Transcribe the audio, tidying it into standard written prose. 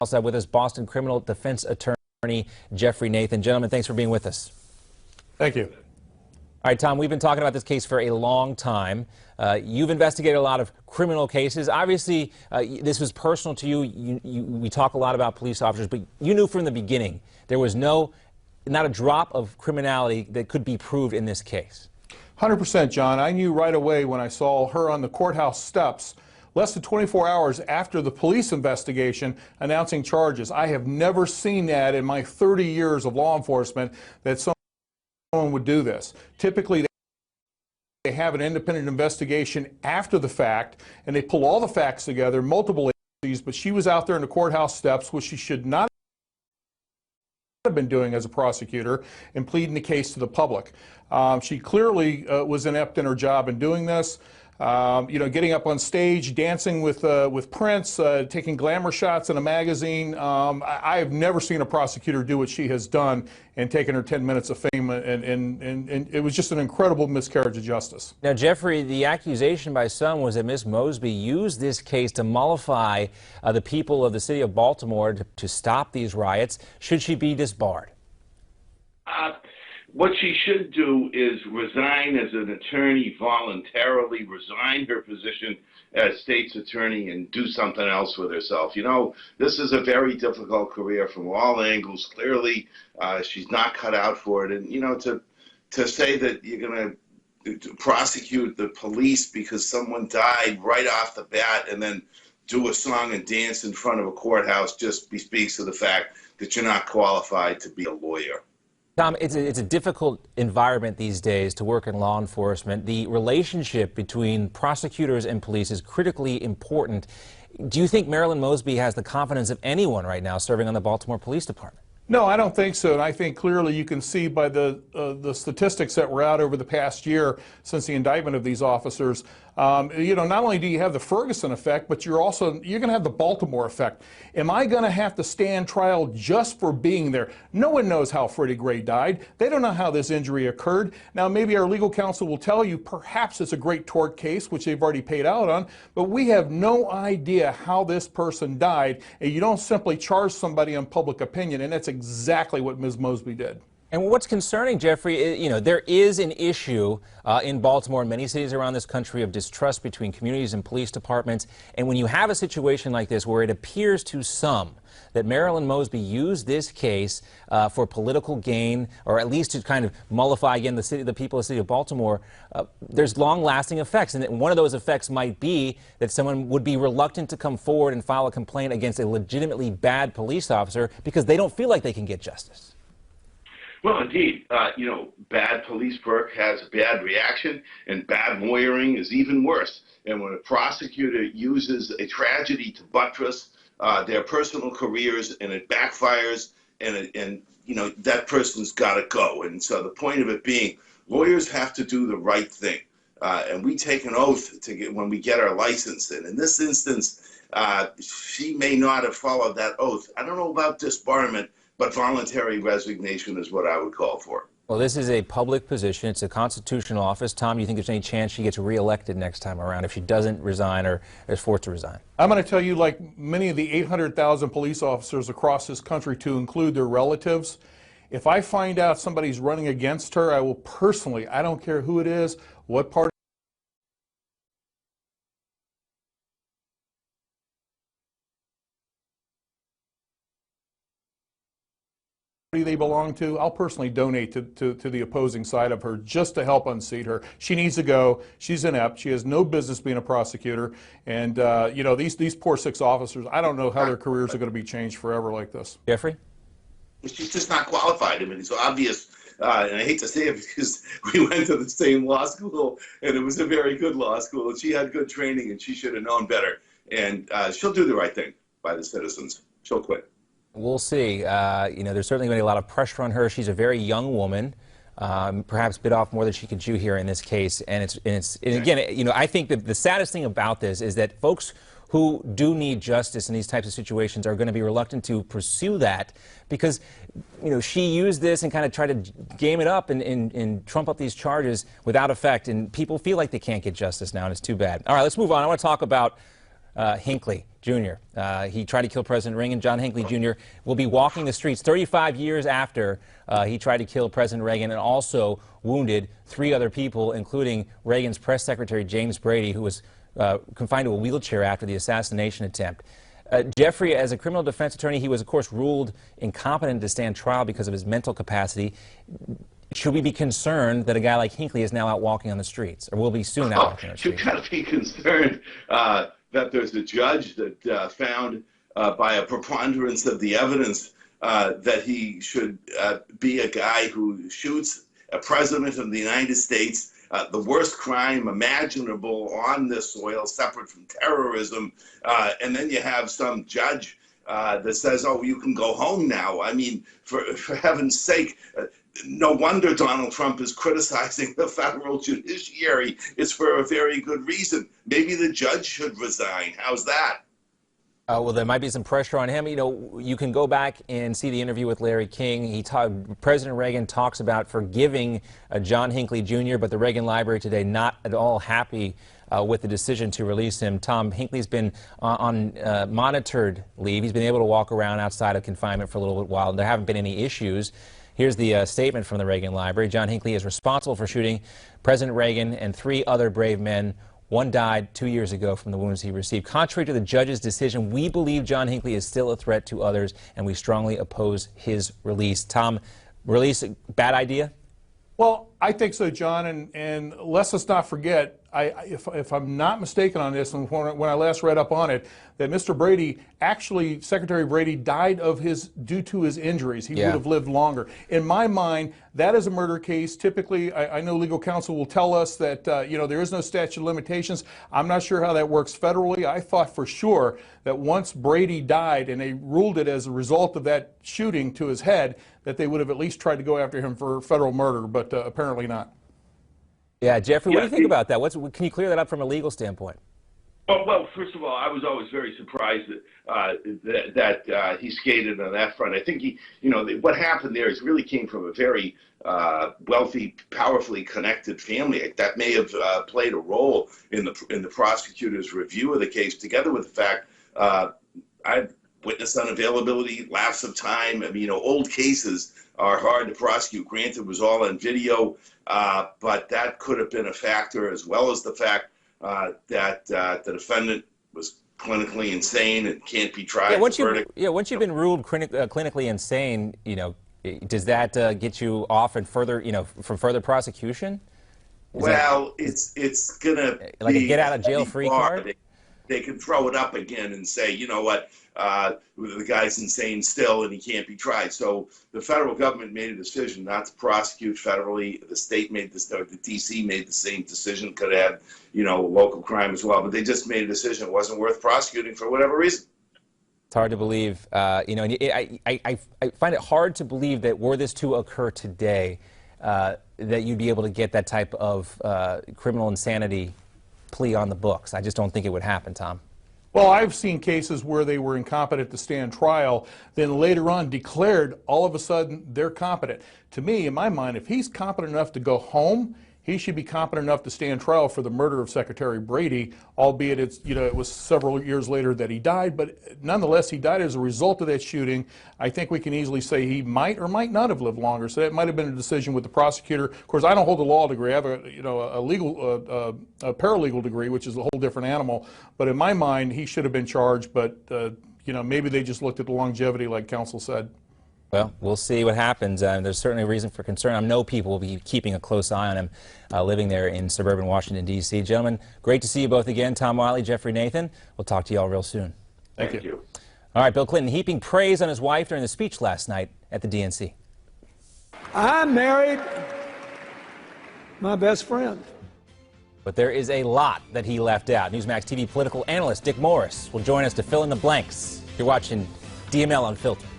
Also with us, Boston criminal defense attorney Geoffrey Nathan. Gentlemen, thanks for being with us. Thank you. All right, Tom, we've been talking about this case for a long time. You've investigated a lot of criminal cases. Obviously, this was personal to you. We talk a lot about police officers, but you knew from the beginning there was not a drop of criminality that could be proved in this case. 100%, John. I knew right away when I saw her on the courthouse steps less than 24 hours after the police investigation announcing charges. I have never seen that in my 30 years of law enforcement, that someone would do this. Typically, they have an independent investigation after the fact, and they pull all the facts together, multiple agencies, but she was out there in the courthouse steps, which she should not have been doing as a prosecutor, and pleading the case to the public. She clearly was inept in her job in doing this. Getting up on stage, dancing with Prince, taking glamour shots in a magazine. I have never seen a prosecutor do what she has done and taken her 10 minutes of fame, and it was just an incredible miscarriage of justice. Now, Geoffrey, the accusation by some was that Ms. Mosby used this case to mollify the people of the city of Baltimore to stop these riots. Should she be disbarred? What she should do is resign as an attorney, voluntarily resign her position as state's attorney and do something else with herself. You know, this is a very difficult career from all angles. Clearly, she's not cut out for it. And, you know, to say that you're going to prosecute the police because someone died right off the bat and then do a song and dance in front of a courthouse just speaks to the fact that you're not qualified to be a lawyer. Tom, it's a difficult environment these days to work in law enforcement. The relationship between prosecutors and police is critically important. Do you think Marilyn Mosby has the confidence of anyone right now serving on the Baltimore Police Department? No, I don't think so, and I think clearly you can see by the statistics that were out over the past year since the indictment of these officers. Not only do you have the Ferguson effect, but you're going to have the Baltimore effect. Am I going to have to stand trial just for being there? No one knows how Freddie Gray died. They don't know how this injury occurred. Now, maybe our legal counsel will tell you perhaps it's a great tort case, which they've already paid out on, but we have no idea how this person died, and you don't simply charge somebody on public opinion, and that's exactly what Ms. Mosby did. And what's concerning, Geoffrey, there is an issue in Baltimore and many cities around this country of distrust between communities and police departments. And when you have a situation like this where it appears to some that Marilyn Mosby used this case for political gain, or at least to kind of mollify again the people of the city of Baltimore, there's long-lasting effects. And one of those effects might be that someone would be reluctant to come forward and file a complaint against a legitimately bad police officer because they don't feel like they can get justice. Well, indeed, bad police work has a bad reaction, and bad lawyering is even worse. And when a prosecutor uses a tragedy to buttress their personal careers and it backfires, and that person's got to go. And so the point of it being, lawyers have to do the right thing, and we take an oath when we get our license. And in this instance, she may not have followed that oath. I don't know about disbarment, but voluntary resignation is what I would call for. Well, this is a public position. It's a constitutional office. Tom, do you think there's any chance she gets reelected next time around if she doesn't resign or is forced to resign? I'm going to tell you, like many of the 800,000 police officers across this country, to include their relatives, if I find out somebody's running against her, I will personally, I don't care who it is, what party they belong to, I'll personally donate to the opposing side of her just to help unseat her. She needs to go. She's inept. She has no business being a prosecutor. And, these poor 6 officers, I don't know how their careers are going to be changed forever like this. Geoffrey? She's just not qualified. I mean, it's obvious, and I hate to say it because we went to the same law school, and it was a very good law school, and she had good training, and she should have known better. And she'll do the right thing by the citizens. She'll quit. We'll see. There's certainly going to be a lot of pressure on her. She's a very young woman, perhaps bit off more than she could chew here in this case. And again, I think that the saddest thing about this is that folks who do need justice in these types of situations are going to be reluctant to pursue that because, she used this and kind of tried to game it up and trump up these charges without effect. And people feel like they can't get justice now, and it's too bad. All right, let's move on. I want to talk about Hinckley Jr. He tried to kill President Reagan. John Hinckley Jr. will be walking the streets 35 years after he tried to kill President Reagan and also wounded 3 other people, including Reagan's press secretary, James Brady, who was confined to a wheelchair after the assassination attempt. Geoffrey, as a criminal defense attorney, he was, of course, ruled incompetent to stand trial because of his mental capacity. Should we be concerned that a guy like Hinckley is now out walking on the streets, or will be soon out walking on the streets? You've got to be concerned that there's a judge that found by a preponderance of the evidence that he should be a guy who shoots a president of the United States, the worst crime imaginable on this soil, separate from terrorism, and then you have some judge that says, oh, you can go home now. I mean, for heaven's sake, no wonder Donald Trump is criticizing the federal judiciary. It's for a very good reason. Maybe the judge should resign. How's that? Well, there might be some pressure on him. You know, you can go back and see the interview with Larry King. President Reagan talks about forgiving John Hinckley Jr., but the Reagan Library today not at all happy with the decision to release him. Tom, Hinckley's been on monitored leave. He's been able to walk around outside of confinement for a little while. There haven't been any issues. Here's the statement from the Reagan Library. John Hinckley is responsible for shooting President Reagan and 3 other brave men. One died 2 years ago from the wounds he received. Contrary to the judge's decision, we believe John Hinckley is still a threat to others, and we strongly oppose his release. Tom, release, bad idea? Well, I think so, John, and let's not forget, if I'm not mistaken on this, and when I last read up on it, that Mr. Brady, actually, Secretary Brady died due to his injuries. He would have lived longer. In my mind, that is a murder case. Typically, I know legal counsel will tell us that, there is no statute of limitations. I'm not sure how that works federally. I thought for sure that once Brady died and they ruled it as a result of that shooting to his head, that they would have at least tried to go after him for federal murder, but apparently not. Yeah, Geoffrey, what do you think about that? Can you clear that up from a legal standpoint? Well, first of all, I was always very surprised that he skated on that front. I think what happened there is really came from a very wealthy, powerfully connected family. That may have played a role in the prosecutor's review of the case, together with the fact witness unavailability, lapse of time. I mean, old cases are hard to prosecute. Granted, it was all on video, but that could have been a factor, as well as the fact that the defendant was clinically insane and can't be tried. Once you've been ruled clinically insane, does that get you off and further, from further prosecution? Well, it's gonna like be a get out of jail free card. They can throw it up again and say, you know what, the guy's insane still and he can't be tried. So the federal government made a decision not to prosecute federally. The state made this, the DC made the same decision. Could have had, local crime as well, but they just made a decision it wasn't worth prosecuting for whatever reason. It's hard to believe, I find it hard to believe that were this to occur today, that you'd be able to get that type of criminal insanity plea on the books. I just don't think it would happen, Tom. Well, I've seen cases where they were incompetent to stand trial, then later on declared all of a sudden they're competent. To me, in my mind, if he's competent enough to go home, he should be competent enough to stand trial for the murder of Secretary Brady, albeit it was several years later that he died, but nonetheless he died as a result of that shooting. I think we can easily say he might or might not have lived longer, so that might have been a decision with the prosecutor. Of course, I don't hold a law degree. I have a paralegal degree, which is a whole different animal, but in my mind he should have been charged, but maybe they just looked at the longevity like counsel said. Well, we'll see what happens. There's certainly a reason for concern. I know people will be keeping a close eye on him living there in suburban Washington, D.C. Gentlemen, great to see you both again. Tom Wiley, Geoffrey Nathan. We'll talk to you all real soon. Thank you. All right, Bill Clinton heaping praise on his wife during the speech last night at the DNC. I married my best friend. But there is a lot that he left out. Newsmax TV political analyst Dick Morris will join us to fill in the blanks. You're watching DML Unfiltered.